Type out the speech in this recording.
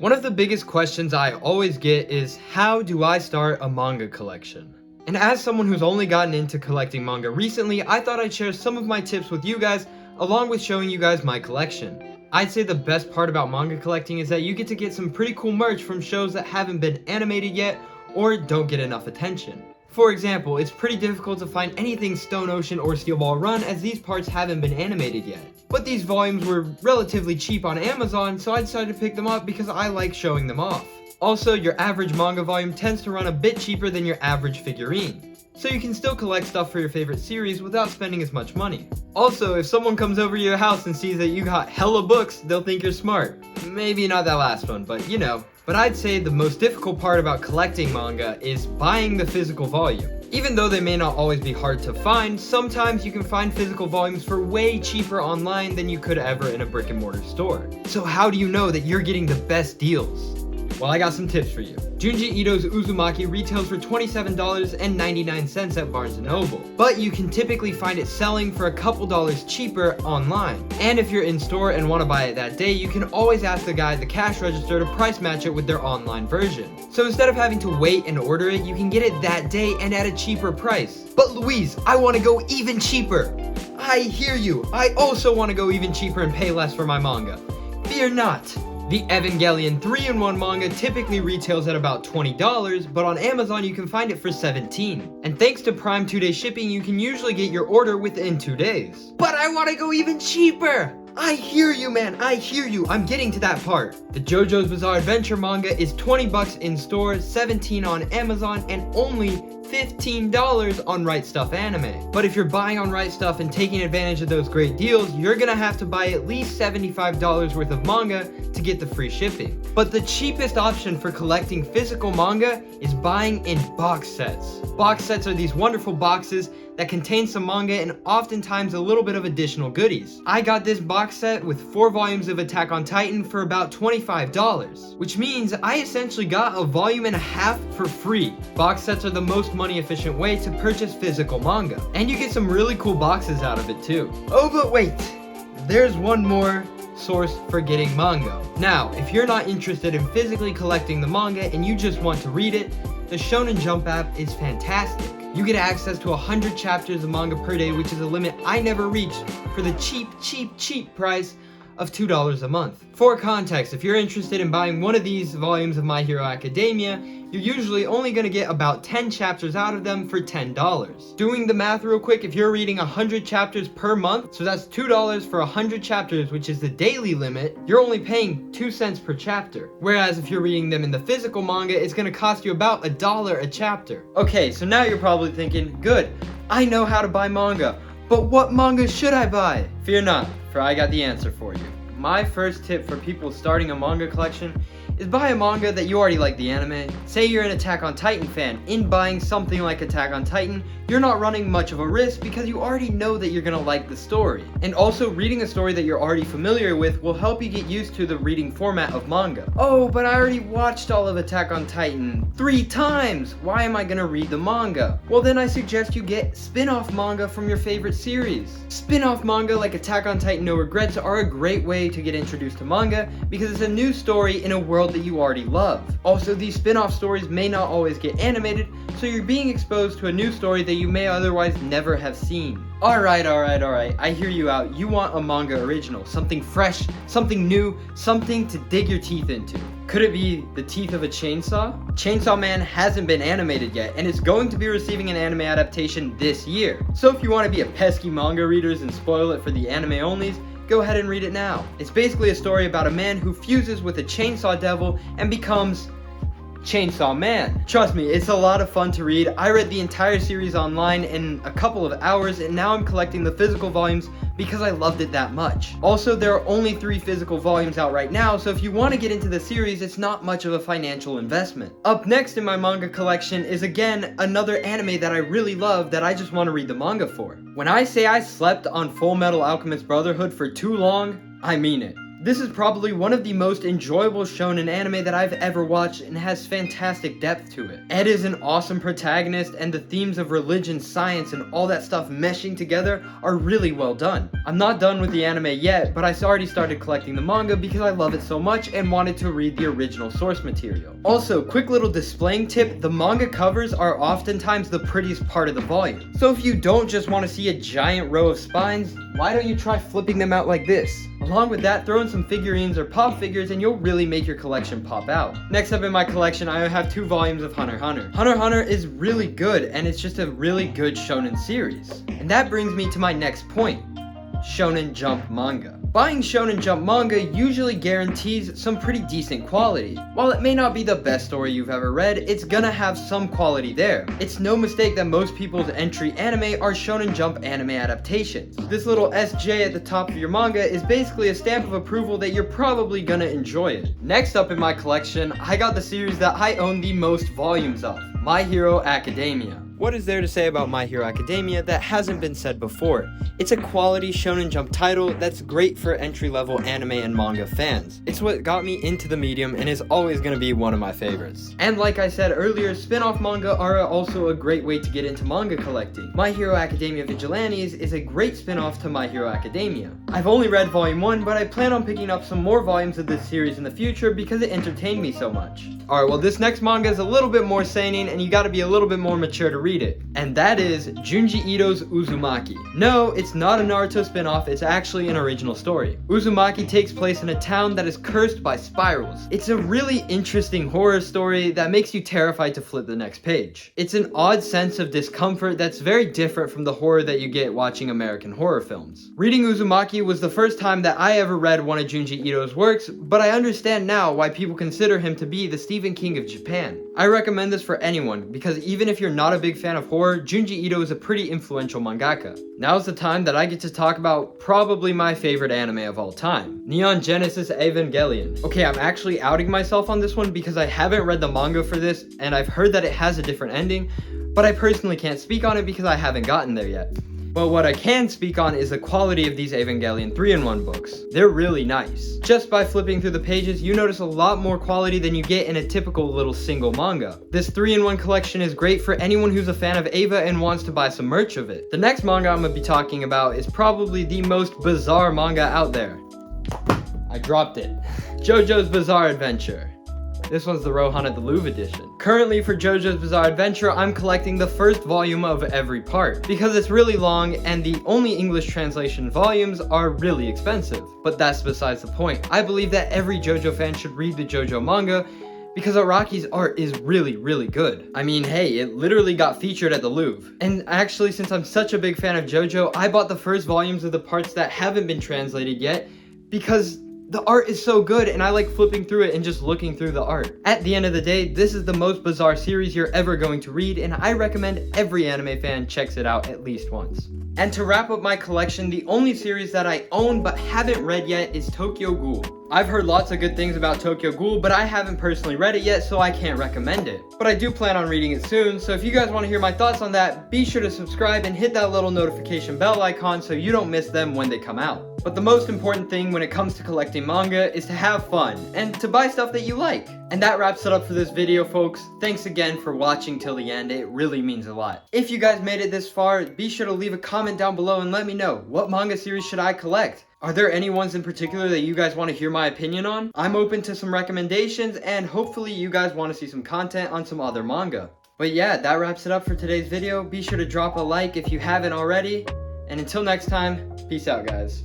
One of the biggest questions I always get is, how do I start a manga collection? And as someone who's only gotten into collecting manga recently, I thought I'd share some of my tips with you guys, along with showing you guys my collection. I'd say the best part about manga collecting is that you get to get some pretty cool merch from shows that haven't been animated yet, or don't get enough attention. For example, it's pretty difficult to find anything Stone Ocean or Steel Ball Run as these parts haven't been animated yet. But these volumes were relatively cheap on Amazon, so I decided to pick them up because I like showing them off. Also, your average manga volume tends to run a bit cheaper than your average figurine, so you can still collect stuff for your favorite series without spending as much money. Also, if someone comes over to your house and sees that you got hella books, they'll think you're smart. Maybe not that last one, but you know. But I'd say the most difficult part about collecting manga is buying the physical volume. Even though they may not always be hard to find, sometimes you can find physical volumes for way cheaper online than you could ever in a brick and mortar store. So how do you know that you're getting the best deals? Well, I got some tips for you. Junji Ito's Uzumaki retails for $27.99 at Barnes & Noble, but you can typically find it selling for a couple dollars cheaper online. And if you're in store and want to buy it that day, you can always ask the guy at the cash register to price match it with their online version. So instead of having to wait and order it, you can get it that day and at a cheaper price. But Louise, I want to go even cheaper. I hear you. I also want to go even cheaper and pay less for my manga. Fear not. The Evangelion 3-in-1 manga typically retails at about $20, but on Amazon you can find it for $17. And thanks to Prime 2-day shipping, you can usually get your order within 2 days. But I want to go even cheaper! I hear you, man, I hear you. I'm getting to that part. The JoJo's Bizarre Adventure manga is $20 in store, $17 on Amazon, and only $15 on Right Stuf Anime. But if you're buying on Right Stuf and taking advantage of those great deals, you're gonna have to buy at least $75 worth of manga to get the free shipping. But the cheapest option for collecting physical manga is buying in box sets. Box sets are these wonderful boxes that contain some manga and oftentimes a little bit of additional goodies. I got this box set with 4 volumes of Attack on Titan for about $25, which means I essentially got a volume and a half for free. Box sets are the most money efficient way to purchase physical manga, and you get some really cool boxes out of it too. Oh, but wait, there's one more source for getting manga. Now, if you're not interested in physically collecting the manga and you just want to read it, the Shonen Jump app is fantastic. You get access to 100 chapters of manga per day, which is a limit I never reached, for the cheap price of $2 a month. For context, if you're interested in buying one of these volumes of My Hero Academia, you're usually only going to get about 10 chapters out of them for $10. Doing the math real quick, if you're reading 100 chapters per month, so that's $2 for 100 chapters, which is the daily limit, you're only paying 2 cents per chapter. Whereas if you're reading them in the physical manga, it's going to cost you about $1 a chapter. Okay, so now you're probably thinking, good, I know how to buy manga, but what manga should I buy? Fear not, for I got the answer for you. My first tip for people starting a manga collection is buy a manga that you already like the anime. Say you're an Attack on Titan fan. In buying something like Attack on Titan, you're not running much of a risk because you already know that you're gonna like the story. And also, reading a story that you're already familiar with will help you get used to the reading format of manga. Oh, but I already watched all of Attack on Titan 3 times. Why am I gonna read the manga? Well, then I suggest you get spin-off manga from your favorite series. Spin-off manga like Attack on Titan No Regrets are a great way to get introduced to manga because it's a new story in a world that you already love. Also, these spin-off stories may not always get animated, so you're being exposed to a new story that you may otherwise never have seen. Alright, I hear you out. You want a manga original, something fresh, something new, something to dig your teeth into. Could it be the teeth of a chainsaw? Chainsaw Man hasn't been animated yet, and it's going to be receiving an anime adaptation this year. So if you want to be a pesky manga readers and spoil it for the anime onlys, go ahead and read it now. It's basically a story about a man who fuses with a chainsaw devil and becomes Chainsaw Man. Trust me, it's a lot of fun to read. I read the entire series online in a couple of hours, and now I'm collecting the physical volumes because I loved it that much. Also, there are only 3 physical volumes out right now, so if you want to get into the series, it's not much of a financial investment. Up next in my manga collection is again another anime that I really love that I just want to read the manga for. When I say I slept on Full Metal Alchemist Brotherhood for too long, I mean it. This is probably one of the most enjoyable shonen anime that I've ever watched and has fantastic depth to it. Ed is an awesome protagonist and the themes of religion, science, and all that stuff meshing together are really well done. I'm not done with the anime yet, but I already started collecting the manga because I love it so much and wanted to read the original source material. Also, quick little displaying tip, the manga covers are oftentimes the prettiest part of the volume. So if you don't just want to see a giant row of spines, why don't you try flipping them out like this? Along with that, throw in some figurines or pop figures and you'll really make your collection pop out. Next up in my collection, I have 2 volumes of Hunter x Hunter. Hunter x Hunter is really good and it's just a really good shonen series. And that brings me to my next point, Shonen Jump manga. Buying Shonen Jump manga usually guarantees some pretty decent quality. While it may not be the best story you've ever read, it's gonna have some quality there. It's no mistake that most people's entry anime are Shonen Jump anime adaptations. This little SJ at the top of your manga is basically a stamp of approval that you're probably gonna enjoy it. Next up in my collection, I got the series that I own the most volumes of, My Hero Academia. What is there to say about My Hero Academia that hasn't been said before? It's a quality Shonen Jump title that's great for entry-level anime and manga fans. It's what got me into the medium and is always going to be one of my favorites. And like I said earlier, spin-off manga are also a great way to get into manga collecting. My Hero Academia Vigilantes is a great spin-off to My Hero Academia. I've only read volume 1, but I plan on picking up some more volumes of this series in the future because it entertained me so much. Alright, well this next manga is a little bit more seinen and you gotta be a little bit more mature to read it. And that is Junji Ito's Uzumaki. No, it's not a Naruto spin-off, it's actually an original story. Uzumaki takes place in a town that is cursed by spirals. It's a really interesting horror story that makes you terrified to flip the next page. It's an odd sense of discomfort that's very different from the horror that you get watching American horror films. Reading Uzumaki was the first time that I ever read one of Junji Ito's works, but I understand now why people consider him to be the Stephen King of Japan. I recommend this for anyone because even if you're not a big fan of horror, Junji Ito is a pretty influential mangaka. Now's the time that I get to talk about probably my favorite anime of all time, Neon Genesis Evangelion. Okay, I'm actually outing myself on this one because I haven't read the manga for this and I've heard that it has a different ending, but I personally can't speak on it because I haven't gotten there yet. But what I can speak on is the quality of these Evangelion 3-in-1 books. They're really nice. Just by flipping through the pages, you notice a lot more quality than you get in a typical little single manga. This 3-in-1 collection is great for anyone who's a fan of Eva and wants to buy some merch of it. The next manga I'm going to be talking about is probably the most bizarre manga out there. I dropped it. Jojo's Bizarre Adventure. This one's the Rohan of the Louvre edition. Currently for JoJo's Bizarre Adventure, I'm collecting the first volume of every part because it's really long and the only English translation volumes are really expensive. But that's besides the point. I believe that every JoJo fan should read the JoJo manga because Araki's art is really, really good. I mean, hey, it literally got featured at the Louvre. And actually, since I'm such a big fan of JoJo, I bought the first volumes of the parts that haven't been translated yet because the art is so good and I like flipping through it and just looking through the art. At the end of the day, this is the most bizarre series you're ever going to read and I recommend every anime fan checks it out at least once. And to wrap up my collection, the only series that I own but haven't read yet is Tokyo Ghoul. I've heard lots of good things about Tokyo Ghoul, but I haven't personally read it yet, so I can't recommend it. But I do plan on reading it soon, so if you guys want to hear my thoughts on that, be sure to subscribe and hit that little notification bell icon so you don't miss them when they come out. But the most important thing when it comes to collecting manga is to have fun, and to buy stuff that you like. And that wraps it up for this video, folks. Thanks again for watching till the end, it really means a lot. If you guys made it this far, be sure to leave a comment down below and let me know, what manga series should I collect? Are there any ones in particular that you guys want to hear my opinion on? I'm open to some recommendations and hopefully you guys want to see some content on some other manga. But yeah, that wraps it up for today's video. Be sure to drop a like if you haven't already. And until next time, peace out guys.